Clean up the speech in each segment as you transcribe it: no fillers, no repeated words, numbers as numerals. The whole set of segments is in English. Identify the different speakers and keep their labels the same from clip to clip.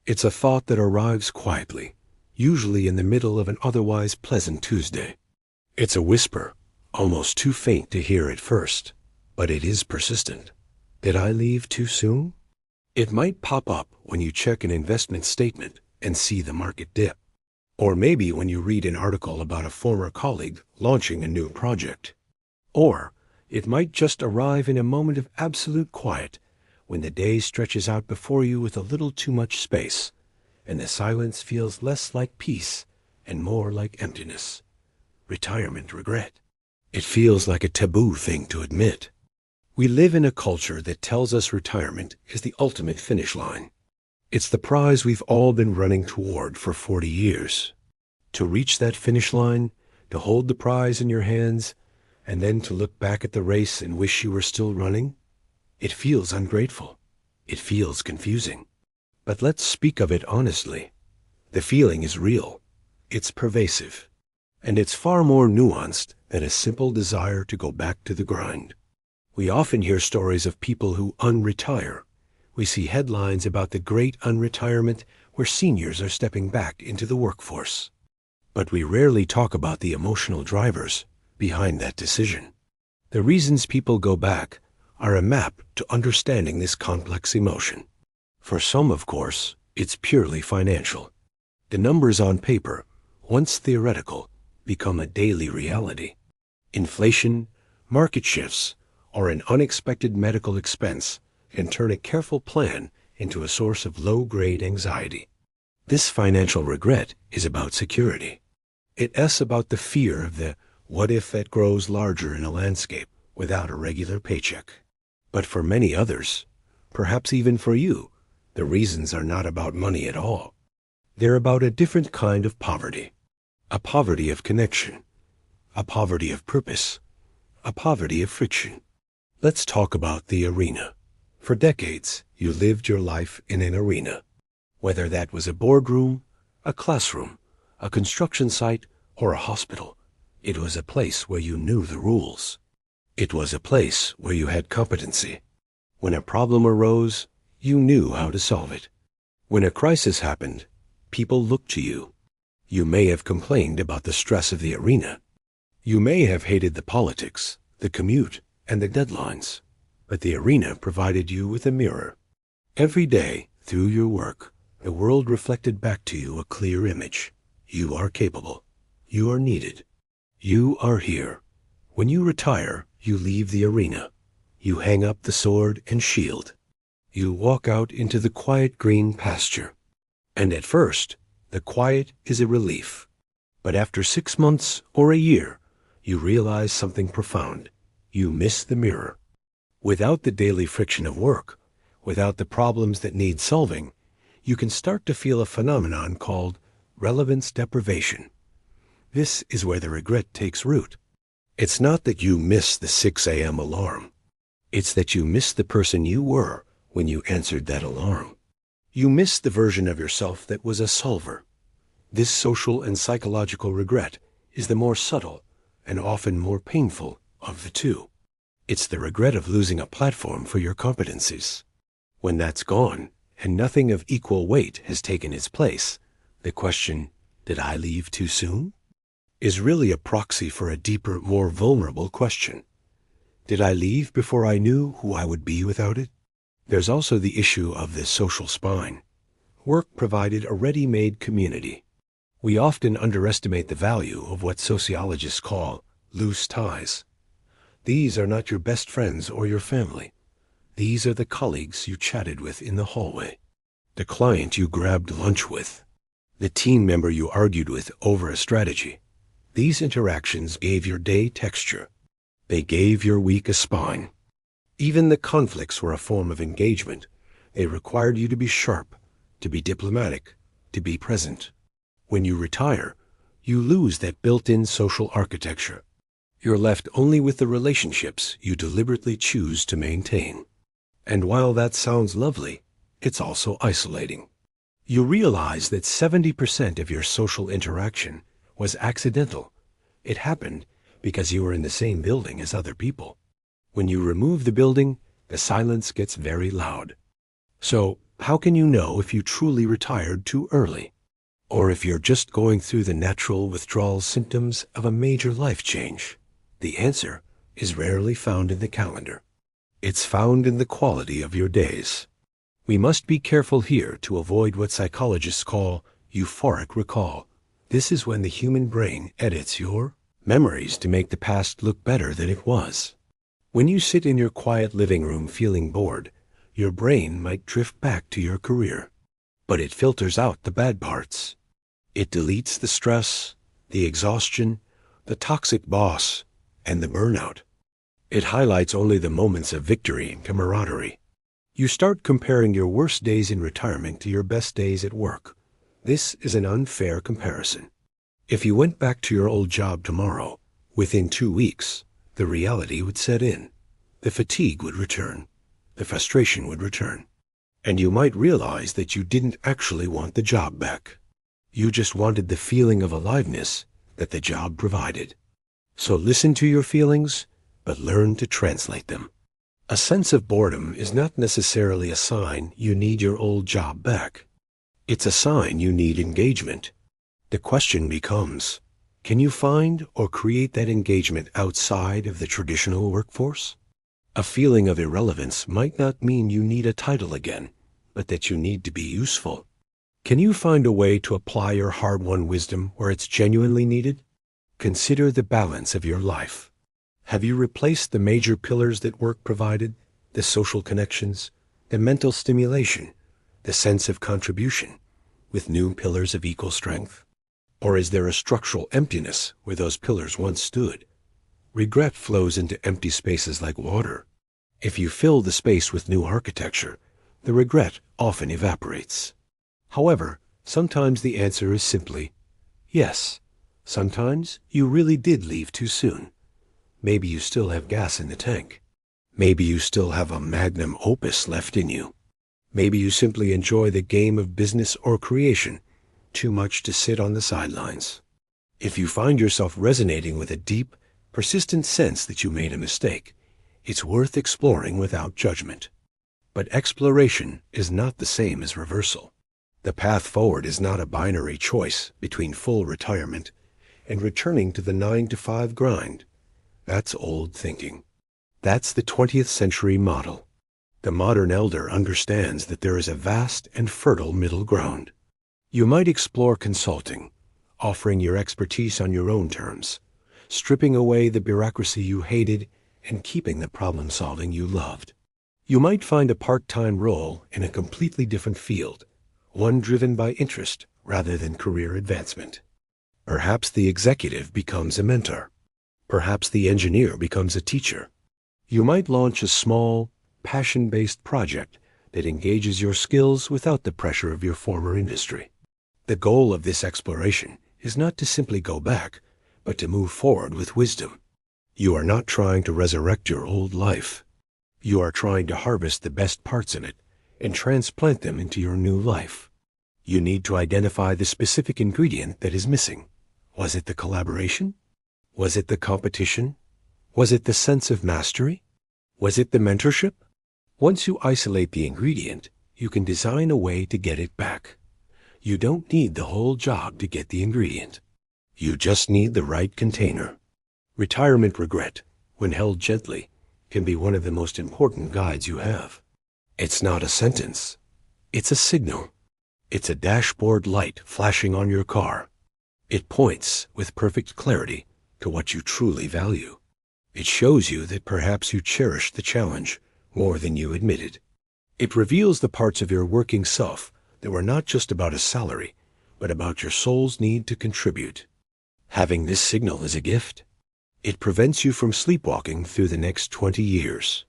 Speaker 1: It's a thought that arrives quietly, usually in the middle of an otherwise pleasant Tuesday. It's a whisper, almost too faint to hear at first, but it is persistent. Did I leave too soon? It might pop up when you check an investment statement and see the market dip. Or maybe when you read an article about a former colleague launching a new project. Or it might just arrive in a moment of absolute quiet when the day stretches out before you with a little too much space, and the silence feels less like peace and more like emptiness. Retirement regret. It feels like a taboo thing to admit. We live in a culture that tells us retirement is the ultimate finish line. It's the prize we've all been running toward for 40 years. To reach that finish line, to hold the prize in your hands, and then to look back at the race and wish you were still running, it feels ungrateful. It feels confusing. But let's speak of it honestly. The feeling is real. It's pervasive. And it's far more nuanced than a simple desire to go back to the grind. We often hear stories of people who unretire. We see headlines about the great unretirement where seniors are stepping back into the workforce. But we rarely talk about the emotional drivers behind that decision. The reasons people go back are a map to understanding this complex emotion. For some, of course, it's purely financial. The numbers on paper, once theoretical, become a daily reality. Inflation, market shifts, or an unexpected medical expense can turn a careful plan into a source of low-grade anxiety. This financial regret is about security. It's about the fear of the what if that grows larger in a landscape without a regular paycheck. But for many others, perhaps even for you, the reasons are not about money at all. They're about a different kind of poverty. A poverty of connection. A poverty of purpose. A poverty of friction. Let's talk about the arena. For decades, you lived your life in an arena. Whether that was a boardroom, a classroom, a construction site, or a hospital, it was a place where you knew the rules. It was a place where you had competency. When a problem arose, you knew how to solve it. When a crisis happened, people looked to you. You may have complained about the stress of the arena. You may have hated the politics, the commute, and the deadlines, but the arena provided you with a mirror. Every day, through your work, the world reflected back to you a clear image. You are capable. You are needed. You are here. When you retire, you leave the arena. You hang up the sword and shield. You walk out into the quiet green pasture. And at first, the quiet is a relief. But after 6 months or a year, you realize something profound. You miss the mirror. Without the daily friction of work, without the problems that need solving, you can start to feel a phenomenon called relevance deprivation. This is where the regret takes root. It's not that you miss the 6 a.m. alarm. It's that you miss the person you were when you answered that alarm. You miss the version of yourself that was a solver. This social and psychological regret is the more subtle and often more painful of the two. It's the regret of losing a platform for your competencies. When that's gone, and nothing of equal weight has taken its place, the question, did I leave too soon? Is really a proxy for a deeper, more vulnerable question. Did I leave before I knew who I would be without it? There's also the issue of the social spine. Work provided a ready-made community. We often underestimate the value of what sociologists call loose ties. These are not your best friends or your family. These are the colleagues you chatted with in the hallway, the client you grabbed lunch with, the team member you argued with over a strategy. These interactions gave your day texture. They gave your week a spine. Even the conflicts were a form of engagement. They required you to be sharp, to be diplomatic, to be present. When you retire, you lose that built-in social architecture. You're left only with the relationships you deliberately choose to maintain. And while that sounds lovely, it's also isolating. You realize that 70% of your social interaction was accidental. It happened because you were in the same building as other people. When you remove the building, the silence gets very loud. So, How can you know if you truly retired too early? Or if you're just going through the natural withdrawal symptoms of a major life change? The answer is rarely found in the calendar. It's found in the quality of your days. We must be careful here to avoid what psychologists call euphoric recall. This is when the human brain edits your memories to make the past look better than it was. When you sit in your quiet living room feeling bored, your brain might drift back to your career. But it filters out the bad parts. It deletes the stress, the exhaustion, the toxic boss, and the burnout. It highlights only the moments of victory and camaraderie. You start comparing your worst days in retirement to your best days at work. This is an unfair comparison. If you went back to your old job tomorrow, within 2 weeks, the reality would set in. The fatigue would return. The frustration would return. And you might realize that you didn't actually want the job back. You just wanted the feeling of aliveness that the job provided. So listen to your feelings, but learn to translate them. A sense of boredom is not necessarily a sign you need your old job back. It's a sign you need engagement. The question becomes, can you find or create that engagement outside of the traditional workforce? A feeling of irrelevance might not mean you need a title again, but that you need to be useful. Can you find a way to apply your hard-won wisdom where it's genuinely needed? Consider the balance of your life. Have you replaced the major pillars that work provided, the social connections, the mental stimulation, the sense of contribution, with new pillars of equal strength? Or is there a structural emptiness where those pillars once stood? Regret flows into empty spaces like water. If you fill the space with new architecture, the regret often evaporates. However, sometimes the answer is simply yes. Sometimes you really did leave too soon. Maybe you still have gas in the tank. Maybe you still have a magnum opus left in you. Maybe you simply enjoy the game of business or creation too much to sit on the sidelines. If you find yourself resonating with a deep, persistent sense that you made a mistake, it's worth exploring without judgment. But exploration is not the same as reversal. The path forward is not a binary choice between full retirement and returning to the 9-to-5 grind. That's old thinking. That's the 20th century model. The modern elder understands that there is a vast and fertile middle ground. You might explore consulting, offering your expertise on your own terms, stripping away the bureaucracy you hated and keeping the problem-solving you loved. You might find a part-time role in a completely different field, one driven by interest rather than career advancement. Perhaps the executive becomes a mentor. Perhaps the engineer becomes a teacher. You might launch a small, passion-based project that engages your skills without the pressure of your former industry. The goal of this exploration is not to simply go back, but to move forward with wisdom. You are not trying to resurrect your old life. You are trying to harvest the best parts in it and transplant them into your new life. You need to identify the specific ingredient that is missing. Was it the collaboration? Was it the competition? Was it the sense of mastery? Was it the mentorship? Once you isolate the ingredient, you can design a way to get it back. You don't need the whole job to get the ingredient. You just need the right container. Retirement regret, when held gently, can be one of the most important guides you have. It's not a sentence. It's a signal. It's a dashboard light flashing on your car. It points with perfect clarity to what you truly value. It shows you that perhaps you cherish the challenge more than you admitted. It reveals the parts of your working self that were not just about a salary, but about your soul's need to contribute. Having this signal is a gift. It prevents you from sleepwalking through the next 20 years.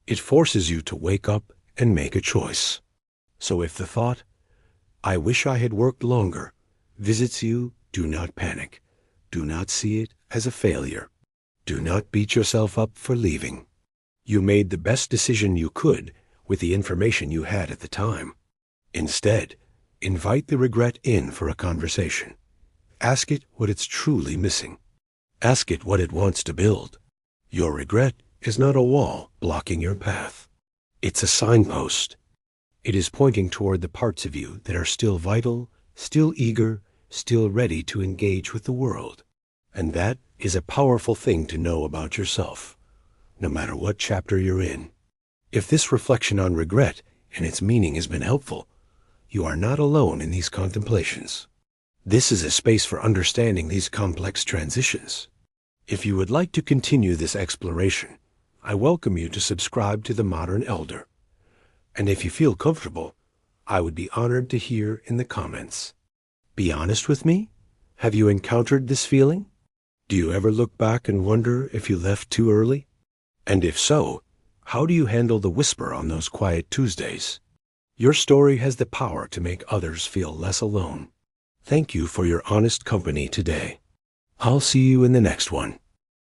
Speaker 1: It forces you to wake up and make a choice. So if the thought, "I wish I had worked longer," visits you, do not panic. Do not see it as a failure. Do not beat yourself up for leaving. You made the best decision you could with the information you had at the time. Instead, invite the regret in for a conversation. Ask it what it's truly missing. Ask it what it wants to build. Your regret is not a wall blocking your path. It's a signpost. It is pointing toward the parts of you that are still vital, still eager, still ready to engage with the world. And that is a powerful thing to know about yourself, no matter what chapter you're in. If this reflection on regret and its meaning has been helpful, you are not alone in these contemplations. This is a space for understanding these complex transitions. If you would like to continue this exploration, I welcome you to subscribe to The Modern Elder. And if you feel comfortable, I would be honored to hear in the comments. Be honest with me? Have you encountered this feeling? Do you ever look back and wonder if you left too early? And if so, how do you handle the whisper on those quiet Tuesdays? Your story has the power to make others feel less alone. Thank you for your honest company today. I'll see you in the next one.